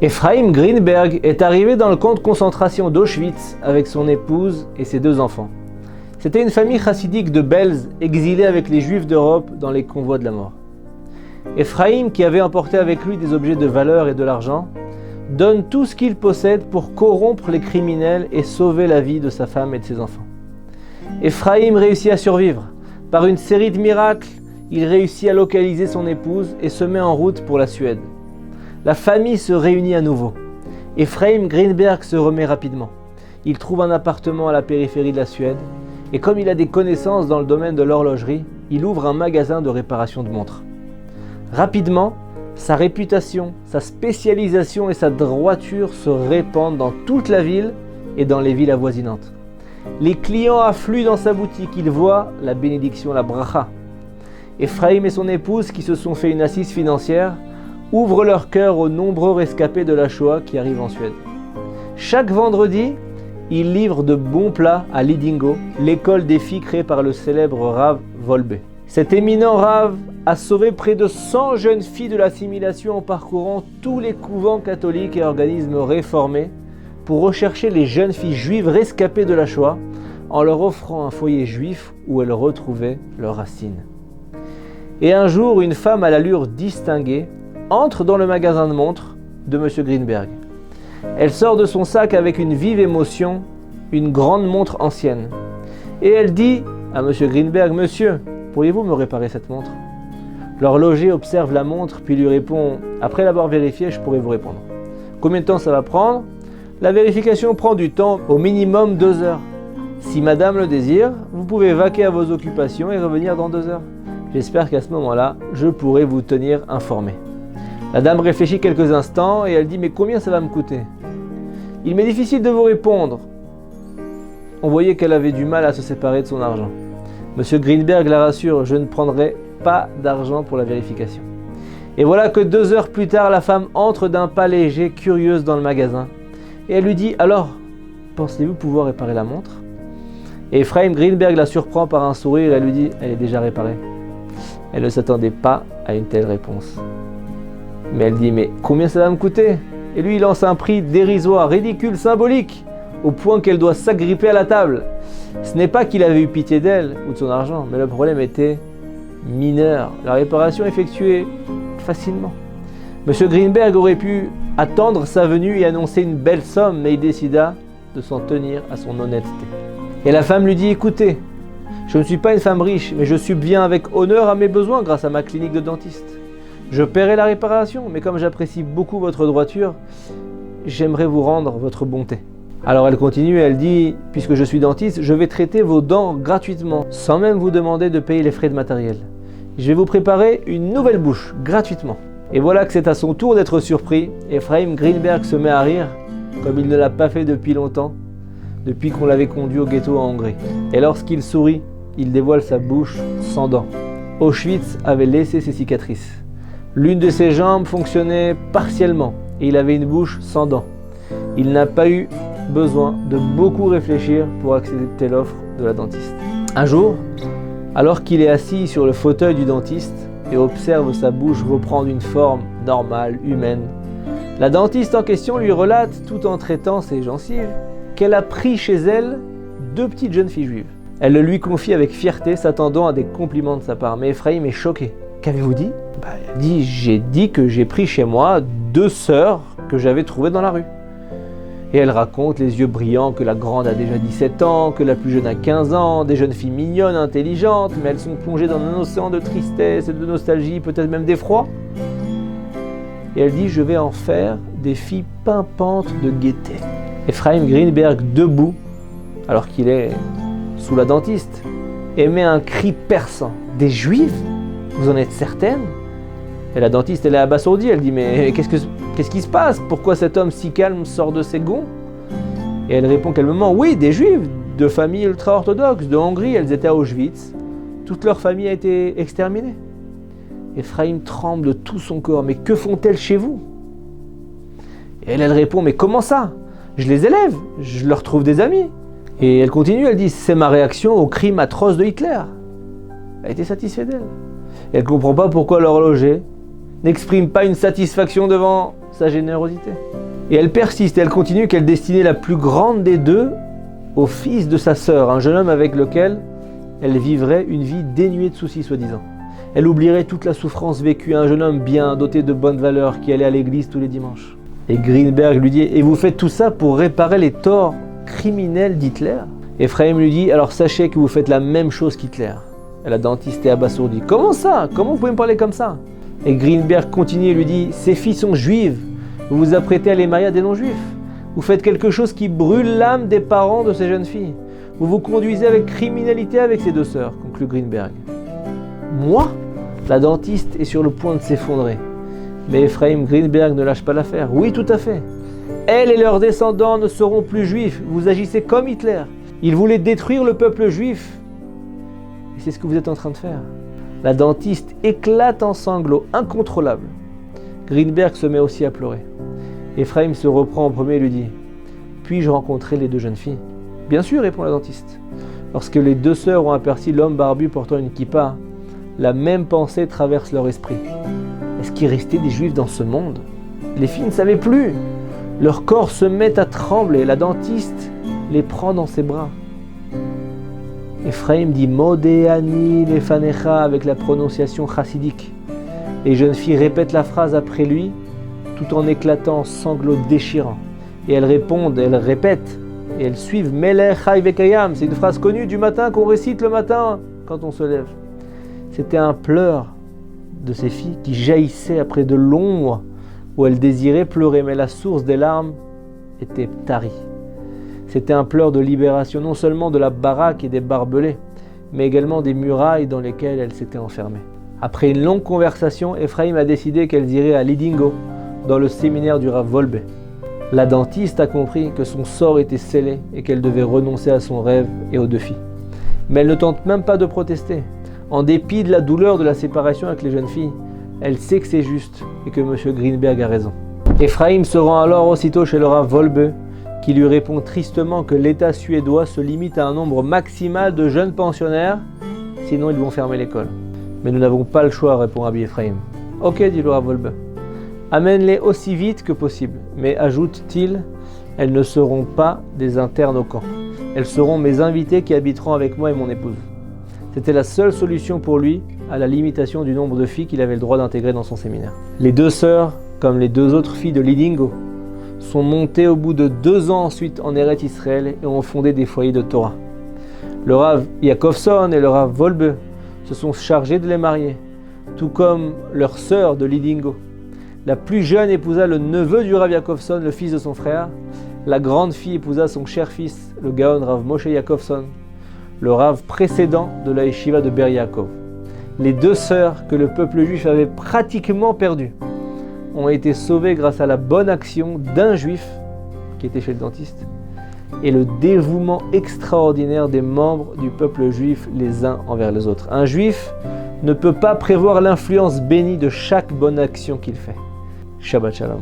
Ephraim Greenberg est arrivé dans le camp de concentration d'Auschwitz avec son épouse et ses 2 enfants. C'était une famille chassidique de Belz, exilée avec les Juifs d'Europe dans les convois de la mort. Ephraim, qui avait emporté avec lui des objets de valeur et de l'argent, donne tout ce qu'il possède pour corrompre les criminels et sauver la vie de sa femme et de ses enfants. Ephraim réussit à survivre. Par une série de miracles, il réussit à localiser son épouse et se met en route pour la Suède. La famille se réunit à nouveau. Ephraim Greenberg se remet rapidement. Il trouve un appartement à la périphérie de la Suède et comme il a des connaissances dans le domaine de l'horlogerie, il ouvre un magasin de réparation de montres. Rapidement, sa réputation, sa spécialisation et sa droiture se répandent dans toute la ville et dans les villes avoisinantes. Les clients affluent dans sa boutique, ils voient la bénédiction, la bracha. Ephraim et son épouse, qui se sont fait une assise financière, ouvrent leur cœur aux nombreux rescapés de la Shoah qui arrivent en Suède. Chaque vendredi, ils livrent de bons plats à Lidingö, l'école des filles créée par le célèbre Rav Wolbe. Cet éminent Rav a sauvé près de 100 jeunes filles de l'assimilation en parcourant tous les couvents catholiques et organismes réformés pour rechercher les jeunes filles juives rescapées de la Shoah en leur offrant un foyer juif où elles retrouvaient leurs racines. Et un jour, une femme à l'allure distinguée entre dans le magasin de montres de M. Greenberg. Elle sort de son sac avec une vive émotion, une grande montre ancienne. Et elle dit à M. Greenberg, « Monsieur, pourriez-vous me réparer cette montre ?» L'horloger observe la montre puis lui répond, « Après l'avoir vérifiée, je pourrai vous répondre. » Combien de temps ça va prendre ? La vérification prend du temps, au minimum 2 heures. Si madame le désire, vous pouvez vaquer à vos occupations et revenir dans 2 heures. J'espère qu'à ce moment-là, je pourrai vous tenir informé. La dame réfléchit quelques instants et elle dit « Mais combien ça va me coûter ?» Il m'est difficile de vous répondre. On voyait qu'elle avait du mal à se séparer de son argent. Monsieur Greenberg la rassure « Je ne prendrai pas d'argent pour la vérification. » Et voilà que 2 heures plus tard, la femme entre d'un pas léger, curieuse dans le magasin. Et elle lui dit « Alors, pensez-vous pouvoir réparer la montre ?» Et Ephraim Greenberg la surprend par un sourire et elle lui dit « Elle est déjà réparée. » Elle ne s'attendait pas à une telle réponse. Mais elle dit « Mais combien ça va me coûter ?» Et lui il lance un prix dérisoire, ridicule, symbolique, au point qu'elle doit s'agripper à la table. Ce n'est pas qu'il avait eu pitié d'elle ou de son argent, mais le problème était mineur. La réparation effectuée facilement. Monsieur Greenberg aurait pu attendre sa venue et annoncer une belle somme, mais il décida de s'en tenir à son honnêteté. Et la femme lui dit « Écoutez, je ne suis pas une femme riche, mais je subviens avec honneur à mes besoins grâce à ma clinique de dentiste. Je paierai la réparation, mais comme j'apprécie beaucoup votre droiture, j'aimerais vous rendre votre bonté. » Alors elle continue, elle dit « Puisque je suis dentiste, je vais traiter vos dents gratuitement, sans même vous demander de payer les frais de matériel. Je vais vous préparer une nouvelle bouche, gratuitement. » Et voilà que c'est à son tour d'être surpris. Ephraim Greenberg se met à rire, comme il ne l'a pas fait depuis longtemps, depuis qu'on l'avait conduit au ghetto en Hongrie. Et lorsqu'il sourit, il dévoile sa bouche sans dents. Auschwitz avait laissé ses cicatrices. L'une de ses jambes fonctionnait partiellement et il avait une bouche sans dents. Il n'a pas eu besoin de beaucoup réfléchir pour accepter l'offre de la dentiste. Un jour, alors qu'il est assis sur le fauteuil du dentiste et observe sa bouche reprendre une forme normale, humaine, la dentiste en question lui relate, tout en traitant ses gencives, qu'elle a pris chez elle 2 petites jeunes filles juives. Elle le lui confie avec fierté, s'attendant à des compliments de sa part. Mais Ephraim est choqué. « Qu'avez-vous dit ?» Elle dit « J'ai dit que j'ai pris chez moi 2 sœurs que j'avais trouvées dans la rue. » Et elle raconte, les yeux brillants, que la grande a déjà 17 ans, que la plus jeune a 15 ans, des jeunes filles mignonnes, intelligentes, mais elles sont plongées dans un océan de tristesse et de nostalgie, peut-être même d'effroi. Et elle dit « Je vais en faire des filles pimpantes de gaieté. » Ephraim Greenberg, debout, alors qu'il est sous la dentiste, émet un cri perçant. « Des juifs ? Vous en êtes certaine ?» Et la dentiste, elle est abasourdie, elle dit « Mais qu'est-ce qui se passe? Pourquoi cet homme si calme sort de ses gonds ?» Et elle répond calmement « Oui, des juifs, de familles ultra-orthodoxes, de Hongrie, elles étaient à Auschwitz. Toute leur famille a été exterminée. » Ephraim tremble de tout son corps « Mais que font-elles chez vous ?» Et elle répond « Mais comment ça? Je les élève, je leur trouve des amis. » Et elle continue, elle dit « C'est ma réaction au crime atroce de Hitler. » Elle était satisfaite d'elle. Et elle ne comprend pas pourquoi l'horloger n'exprime pas une satisfaction devant sa générosité. Et elle persiste, elle continue qu'elle destinait la plus grande des deux au fils de sa sœur, un jeune homme avec lequel elle vivrait une vie dénuée de soucis soi-disant. Elle oublierait toute la souffrance vécue, un jeune homme bien, doté de bonnes valeurs, qui allait à l'église tous les dimanches. Et Greenberg lui dit « Et vous faites tout ça pour réparer les torts criminels d'Hitler ?» Ephraim lui dit « Alors sachez que vous faites la même chose qu'Hitler. » Et la dentiste est abasourdie. « Comment ça? Comment vous pouvez me parler comme ça ?» Et Greenberg continue et lui dit « Ces filles sont juives. Vous vous apprêtez à les marier à des non-juifs. Vous faites quelque chose qui brûle l'âme des parents de ces jeunes filles. Vous vous conduisez avec criminalité avec ces deux sœurs, » conclut Greenberg. Moi ? La dentiste est sur le point de s'effondrer. Mais Ephraim Greenberg ne lâche pas l'affaire. Oui, tout à fait. Elle et leurs descendants ne seront plus juifs. Vous agissez comme Hitler. Il voulait détruire le peuple juif. Et c'est ce que vous êtes en train de faire. La dentiste éclate en sanglots incontrôlables. Greenberg se met aussi à pleurer. Ephraim se reprend en premier et lui dit « Puis-je rencontrer les deux jeunes filles ?» « Bien sûr, répond la dentiste. Lorsque les deux sœurs ont aperçu l'homme barbu portant une kippa, la même pensée traverse leur esprit. Est-ce qu'il restait des juifs dans ce monde? Les filles ne savaient plus. Leur corps se met à trembler. La dentiste les prend dans ses bras. Ephraim dit Modéani lefanecha avec la prononciation chassidique. Les jeunes filles répètent la phrase après lui tout en éclatant en sanglots déchirants. Et elles répondent, elles répètent et elles suivent Melech Chai Vekayam. C'est une phrase connue du matin qu'on récite le matin quand on se lève. C'était un pleur de ces filles qui jaillissait après de longs mois où elles désiraient pleurer, mais la source des larmes était tarie. C'était un pleur de libération non seulement de la baraque et des barbelés, mais également des murailles dans lesquelles elles s'étaient enfermées. Après une longue conversation, Ephraim a décidé qu'elles iraient à Lidingo, dans le séminaire du Rav Wolbe. La dentiste a compris que son sort était scellé et qu'elle devait renoncer à son rêve et aux deux filles. Mais elle ne tente même pas de protester. En dépit de la douleur de la séparation avec les jeunes filles, elle sait que c'est juste et que M. Greenberg a raison. Ephraim se rend alors aussitôt chez le Rav Wolbe, qui lui répond tristement que l'État suédois se limite à un nombre maximal de jeunes pensionnaires, sinon ils vont fermer l'école. Mais nous n'avons pas le choix, répond Rabbi Ephraim. Ok, dit le Rav Wolbe. Amène-les aussi vite que possible, mais ajoute-t-il, elles ne seront pas des internes au camp. Elles seront mes invités qui habiteront avec moi et mon épouse. C'était la seule solution pour lui à la limitation du nombre de filles qu'il avait le droit d'intégrer dans son séminaire. Les deux sœurs, comme les deux autres filles de Lidingo, sont montées au bout de 2 ans ensuite en Eretz Israël et ont fondé des foyers de Torah. Le Rav Yakovson et le Rav Wolbe se sont chargés de les marier, tout comme leur sœur de Lidingo. La plus jeune épousa le neveu du Rav Yakovson, le fils de son frère. La grande fille épousa son cher fils, le Gaon Rav Moshe Yakovson, le Rav précédent de la Yeshiva de Ber Yaakov. Les deux sœurs que le peuple juif avait pratiquement perdues ont été sauvées grâce à la bonne action d'un juif qui était chez le dentiste et le dévouement extraordinaire des membres du peuple juif les uns envers les autres. Un juif ne peut pas prévoir l'influence bénie de chaque bonne action qu'il fait. Shabbat Shalom.